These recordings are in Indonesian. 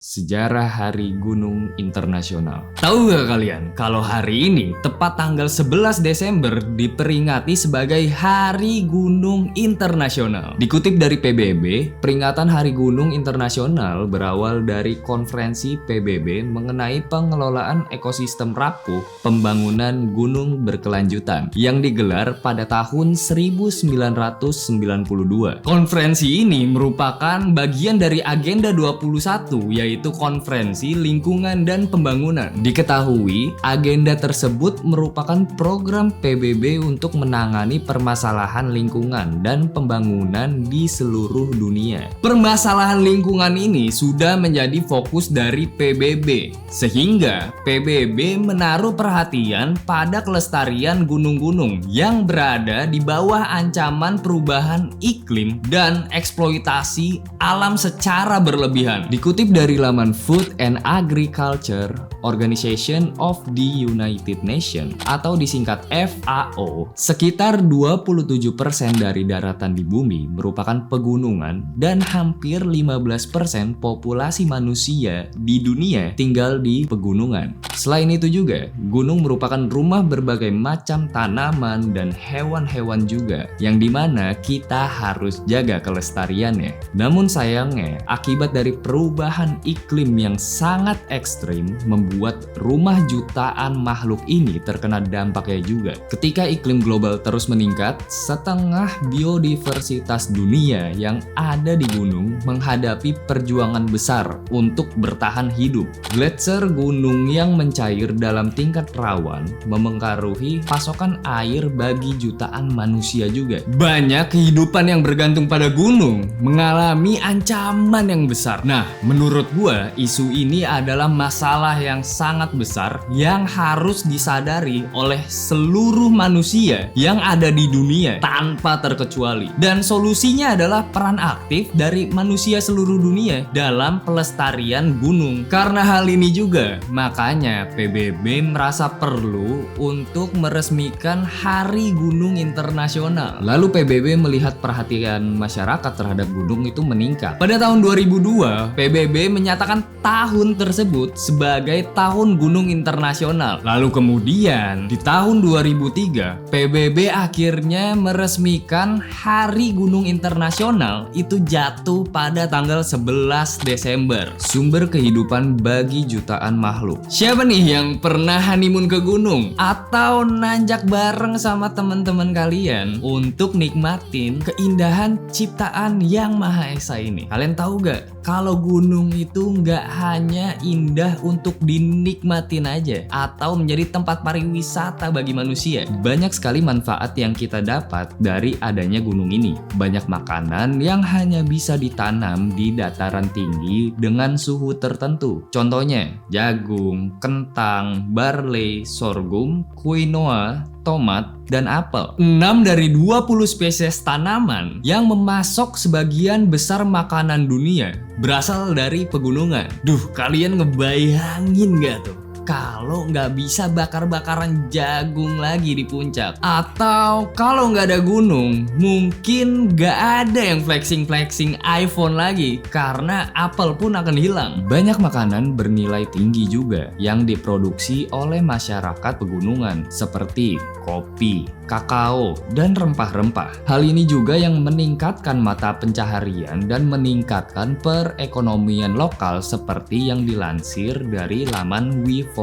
Sejarah Hari Gunung Internasional. Tahu gak kalian kalau hari ini tepat tanggal 11 Desember diperingati sebagai Hari Gunung Internasional. Dikutip dari PBB, peringatan Hari Gunung Internasional berawal dari konferensi PBB mengenai pengelolaan ekosistem rapuh pembangunan gunung berkelanjutan yang digelar pada tahun 1992. Konferensi ini merupakan bagian dari Agenda 21 yaitu Konferensi Lingkungan dan Pembangunan. Diketahui, agenda tersebut merupakan program PBB untuk menangani permasalahan lingkungan dan pembangunan di seluruh dunia. Permasalahan lingkungan ini sudah menjadi fokus dari PBB, sehingga PBB menaruh perhatian pada kelestarian gunung-gunung yang berada di bawah ancaman perubahan iklim dan eksploitasi alam secara berlebihan. Dikutip dari laman Food and Agriculture Organization of the United Nations atau disingkat FAO, sekitar 27% dari daratan di bumi merupakan pegunungan dan hampir 15% populasi manusia di dunia tinggal di pegunungan. Selain itu juga, gunung merupakan rumah berbagai macam tanaman dan hewan-hewan juga, yang dimana kita harus jaga kelestariannya. Namun sayangnya, akibat dari perubahan iklim yang sangat ekstrim membuat rumah jutaan makhluk ini terkena dampaknya juga. Ketika iklim global terus meningkat, setengah biodiversitas dunia yang ada di gunung menghadapi perjuangan besar untuk bertahan hidup. Gletser gunung yang mencair dalam tingkat rawan memengaruhi pasokan air bagi jutaan manusia juga. Banyak kehidupan yang bergantung pada gunung mengalami ancaman yang besar. Nah, menurut gua, isu ini adalah masalah yang sangat besar yang harus disadari oleh seluruh manusia yang ada di dunia tanpa terkecuali. Dan solusinya adalah peran aktif dari manusia seluruh dunia dalam pelestarian gunung. Karena hal ini juga, makanya PBB merasa perlu untuk meresmikan Hari Gunung Internasional. Lalu PBB melihat perhatian masyarakat terhadap gunung itu meningkat. Pada tahun 2002, PBB menyatakan tahun tersebut sebagai Tahun Gunung Internasional. Lalu kemudian di tahun 2003, PBB akhirnya meresmikan Hari Gunung Internasional itu jatuh pada tanggal 11 Desember. Sumber kehidupan bagi jutaan makhluk. Siapa nih yang pernah honeymoon ke gunung? Atau nanjak bareng sama teman-teman kalian untuk nikmatin keindahan ciptaan Yang Maha Esa ini? Kalian tahu gak? Kalau gunung itu nggak hanya indah untuk dinikmatin aja atau menjadi tempat pariwisata bagi manusia. Banyak sekali manfaat yang kita dapat dari adanya gunung ini. Banyak makanan yang hanya bisa ditanam di dataran tinggi dengan suhu tertentu. Contohnya jagung, kentang, barley, sorghum, quinoa, tomat, dan apel. 6 dari 20 spesies tanaman yang memasok sebagian besar makanan dunia berasal dari pegunungan. Duh, kalian ngebayangin gak tuh? Kalau nggak bisa bakar-bakaran jagung lagi di puncak, atau kalau nggak ada gunung, mungkin nggak ada yang flexing-flexing iPhone lagi karena apel pun akan hilang. Banyak makanan bernilai tinggi juga yang diproduksi oleh masyarakat pegunungan seperti kopi, kakao, dan rempah-rempah. Hal ini juga yang meningkatkan mata pencaharian dan meningkatkan perekonomian lokal seperti yang dilansir dari laman WeForum.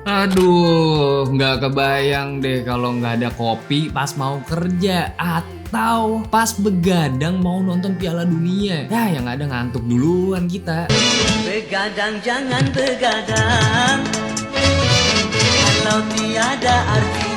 Aduh, nggak kebayang deh kalau nggak ada kopi pas mau kerja atau pas begadang mau nonton Piala Dunia. Ya, yang ada ngantuk duluan kita. Begadang jangan begadang, kalau tiada artinya.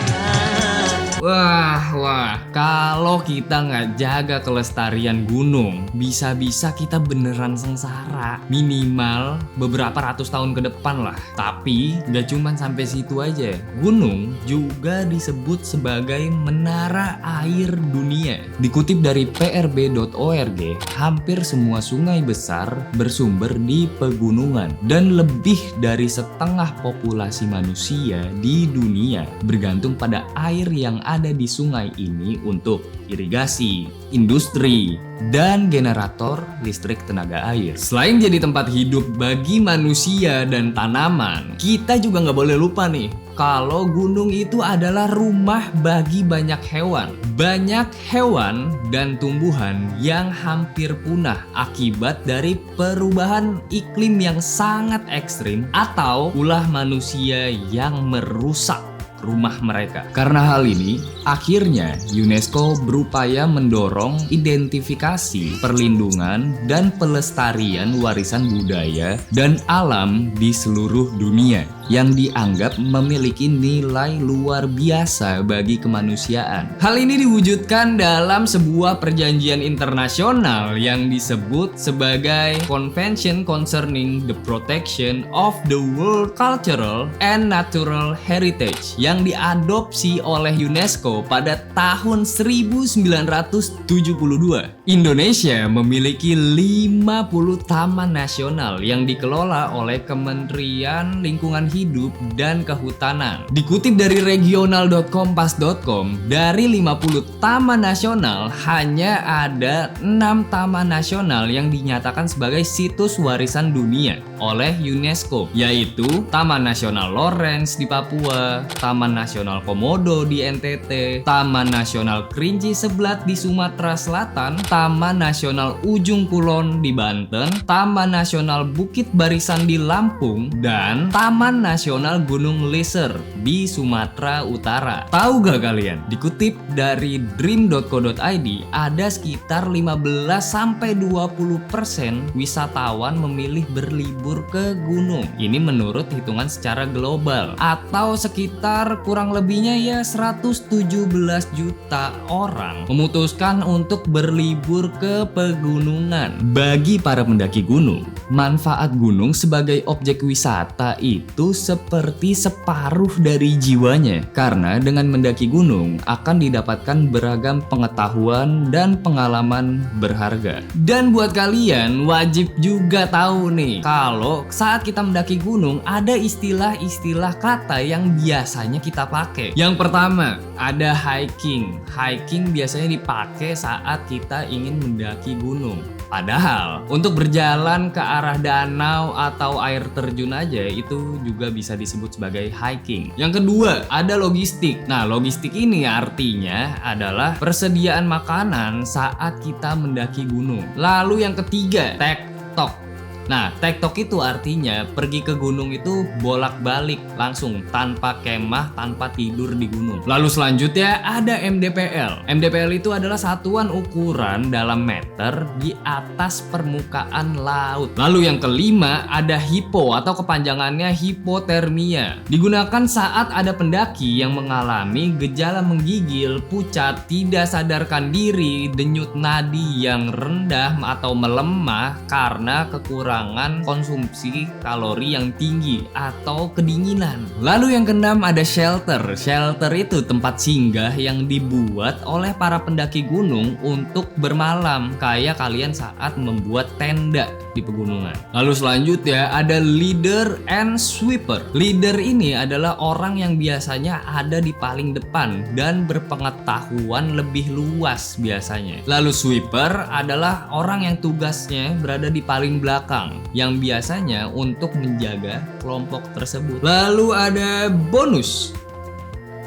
Wah, kalau kita nggak jaga kelestarian gunung, bisa-bisa kita beneran sengsara. Minimal beberapa ratus tahun ke depan lah. Tapi nggak cuma sampai situ aja. Gunung juga disebut sebagai menara air dunia. Dikutip dari prb.org, hampir semua sungai besar bersumber di pegunungan. Dan lebih dari setengah populasi manusia di dunia bergantung pada air yang ada di sungai ini untuk irigasi, industri, dan generator listrik tenaga air. Selain jadi tempat hidup bagi manusia dan tanaman, kita juga nggak boleh lupa nih, kalau gunung itu adalah rumah bagi banyak hewan. Banyak hewan dan tumbuhan yang hampir punah akibat dari perubahan iklim yang sangat ekstrim atau ulah manusia yang merusak rumah mereka. Karena hal ini, akhirnya UNESCO berupaya mendorong identifikasi, perlindungan, dan pelestarian warisan budaya dan alam di seluruh dunia yang dianggap memiliki nilai luar biasa bagi kemanusiaan. Hal ini diwujudkan dalam sebuah perjanjian internasional yang disebut sebagai Convention Concerning the Protection of the World Cultural and Natural Heritage yang diadopsi oleh UNESCO pada tahun 1972. Indonesia memiliki 50 taman nasional yang dikelola oleh Kementerian Lingkungan Hidup dan Kehutanan. Dikutip dari regional.kompas.com, dari 50 taman nasional hanya ada 6 taman nasional yang dinyatakan sebagai situs warisan dunia oleh UNESCO, yaitu Taman Nasional Lorentz di Papua, Taman Nasional Komodo di NTT, Taman Nasional Kerinci Seblat di Sumatera Selatan, Taman Nasional Ujung Kulon di Banten, Taman Nasional Bukit Barisan di Lampung, dan Taman Nasional Gunung Leser di Sumatera Utara. Tahu gak kalian? Dikutip dari dream.co.id, ada sekitar 15-20% wisatawan memilih berlibur ke gunung. Ini menurut hitungan secara global, atau sekitar kurang lebihnya ya 117 juta orang memutuskan untuk berlibur ke pegunungan. Bagi para pendaki gunung, manfaat gunung sebagai objek wisata itu seperti separuh dari jiwanya, karena dengan mendaki gunung akan didapatkan beragam pengetahuan dan pengalaman berharga. Dan buat kalian wajib juga tahu nih, kalau saat kita mendaki gunung ada istilah-istilah kata yang biasanya kita pakai. Yang pertama, ada hiking. Hiking biasanya dipakai saat kita ingin mendaki gunung. Padahal untuk berjalan ke arah danau atau air terjun aja itu juga bisa disebut sebagai hiking. Yang kedua, ada logistik. Nah, logistik ini artinya adalah persediaan makanan saat kita mendaki gunung. Lalu yang ketiga, tektok. Nah, tektok itu artinya pergi ke gunung itu bolak-balik langsung tanpa kemah, tanpa tidur di gunung. Lalu selanjutnya ada MDPL. MDPL itu adalah satuan ukuran dalam meter di atas permukaan laut. Lalu yang kelima ada HIPO atau kepanjangannya hipotermia. Digunakan saat ada pendaki yang mengalami gejala menggigil, pucat, tidak sadarkan diri, denyut nadi yang rendah atau melemah karena kekurangan konsumsi kalori yang tinggi atau kedinginan. Lalu yang keenam ada shelter. Shelter itu tempat singgah yang dibuat oleh para pendaki gunung untuk bermalam, kayak kalian saat membuat tenda di pegunungan. Lalu selanjutnya ada leader and sweeper. Leader ini adalah orang yang biasanya ada di paling depan dan berpengetahuan lebih luas biasanya. Lalu sweeper adalah orang yang tugasnya berada di paling belakang, yang biasanya untuk menjaga kelompok tersebut. Lalu ada bonus.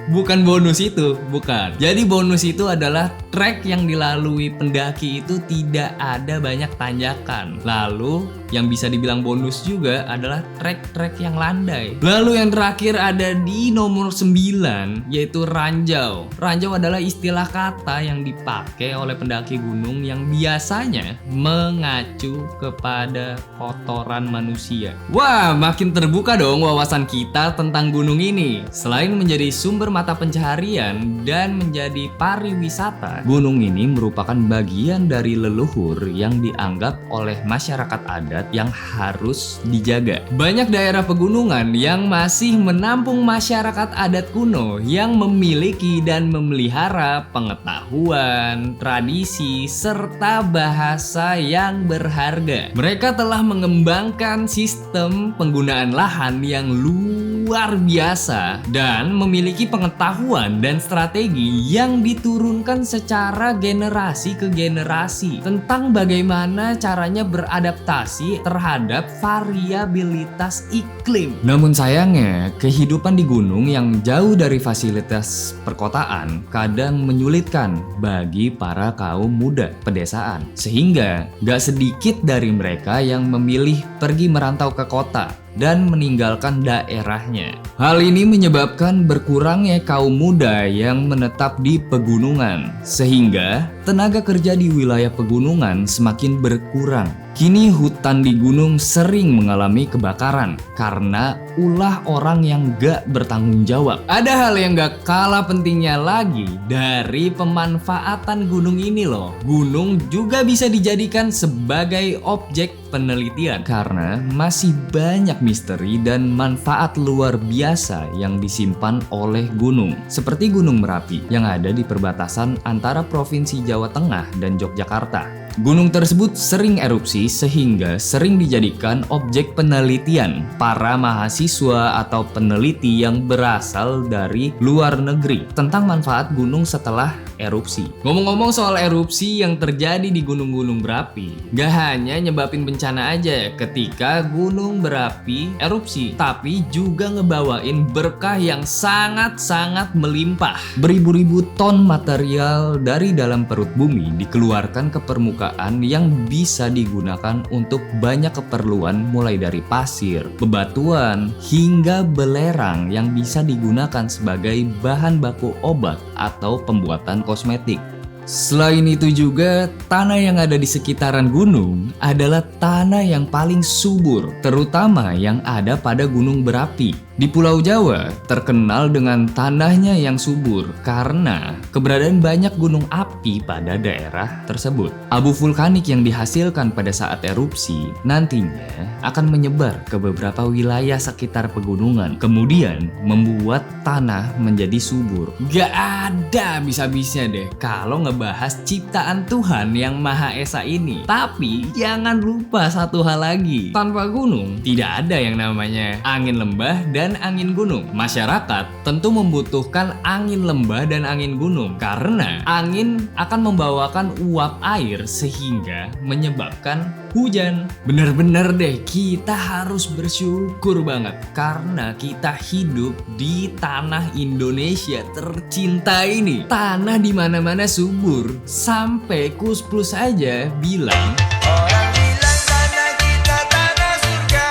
Bukan bonus itu, bukan. Jadi bonus itu adalah trek yang dilalui pendaki itu tidak ada banyak tanjakan. Lalu yang bisa dibilang bonus juga adalah trek-trek yang landai. Lalu yang terakhir ada di nomor 9, yaitu ranjau. Ranjau adalah istilah kata yang dipakai oleh pendaki gunung yang biasanya mengacu kepada kotoran manusia. Wah, makin terbuka dong wawasan kita tentang gunung ini. Selain menjadi sumber mata pencaharian dan menjadi pariwisata, gunung ini merupakan bagian dari leluhur yang dianggap oleh masyarakat adat yang harus dijaga. Banyak daerah pegunungan yang masih menampung masyarakat adat kuno yang memiliki dan memelihara pengetahuan, tradisi, serta bahasa yang berharga. Mereka telah mengembangkan sistem penggunaan lahan yang luas luar biasa dan memiliki pengetahuan dan strategi yang diturunkan secara generasi ke generasi tentang bagaimana caranya beradaptasi terhadap variabilitas iklim. Namun sayangnya, kehidupan di gunung yang jauh dari fasilitas perkotaan kadang menyulitkan bagi para kaum muda pedesaan, sehingga gak sedikit dari mereka yang memilih pergi merantau ke kota dan meninggalkan daerahnya. Hal ini menyebabkan berkurangnya kaum muda yang menetap di pegunungan, sehingga tenaga kerja di wilayah pegunungan semakin berkurang. Kini hutan di gunung sering mengalami kebakaran karena ulah orang yang gak bertanggung jawab. Ada hal yang gak kalah pentingnya lagi dari pemanfaatan gunung ini loh. Gunung juga bisa dijadikan sebagai objek penelitian karena masih banyak misteri dan manfaat luar biasa yang disimpan oleh gunung. Seperti Gunung Merapi yang ada di perbatasan antara Provinsi Jawa Tengah dan Yogyakarta. Gunung tersebut sering erupsi sehingga sering dijadikan objek penelitian para mahasiswa atau peneliti yang berasal dari luar negeri tentang manfaat gunung setelah erupsi. Ngomong-ngomong soal erupsi yang terjadi di gunung-gunung berapi, gak hanya nyebabin bencana aja ketika gunung berapi erupsi, tapi juga ngebawain berkah yang sangat-sangat melimpah. Beribu-ribu ton material dari dalam perut bumi dikeluarkan ke permukaan yang bisa digunakan untuk banyak keperluan, mulai dari pasir, bebatuan, hingga belerang yang bisa digunakan sebagai bahan baku obat atau pembuatan kosmetik. Selain itu juga, tanah yang ada di sekitaran gunung adalah tanah yang paling subur, terutama yang ada pada gunung berapi. Di Pulau Jawa terkenal dengan tanahnya yang subur karena keberadaan banyak gunung api pada daerah tersebut. Abu vulkanik yang dihasilkan pada saat erupsi nantinya akan menyebar ke beberapa wilayah sekitar pegunungan, kemudian membuat tanah menjadi subur. Gak ada bisa-bisa deh kalau ngebahas ciptaan Tuhan yang Maha Esa ini. Tapi jangan lupa satu hal lagi, tanpa gunung tidak ada yang namanya angin lembah dan angin gunung. Masyarakat tentu membutuhkan angin lembah dan angin gunung karena angin akan membawakan uap air sehingga menyebabkan hujan. Bener-bener deh, kita harus bersyukur banget karena kita hidup di tanah Indonesia tercinta ini. Tanah di mana-mana subur, sampai Kus Plus aja bilang Orang bilang tanah kita tanah surga,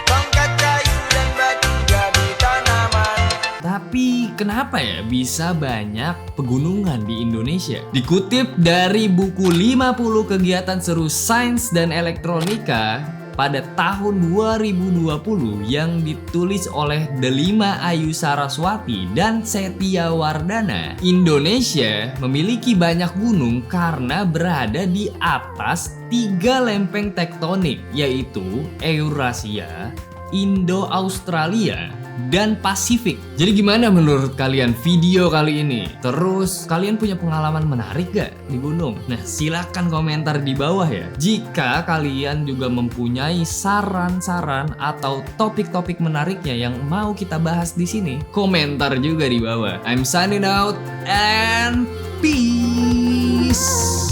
tongkat kayu dan batu jadi tanaman. tapi kenapa ya bisa banyak pegunungan di Indonesia? Dikutip dari buku 50 kegiatan seru sains dan elektronika pada tahun 2020 yang ditulis oleh Delima Ayu Saraswati dan Setia Wardana, Indonesia memiliki banyak gunung karena berada di atas 3 lempeng tektonik, yaitu Eurasia, Indo-Australia, dan Pasifik. Jadi gimana menurut kalian video kali ini? Terus kalian punya pengalaman menarik gak di gunung? Nah, silakan komentar di bawah ya. Jika kalian juga mempunyai saran-saran atau topik-topik menariknya yang mau kita bahas di sini, komentar juga di bawah. I'm signing out and peace.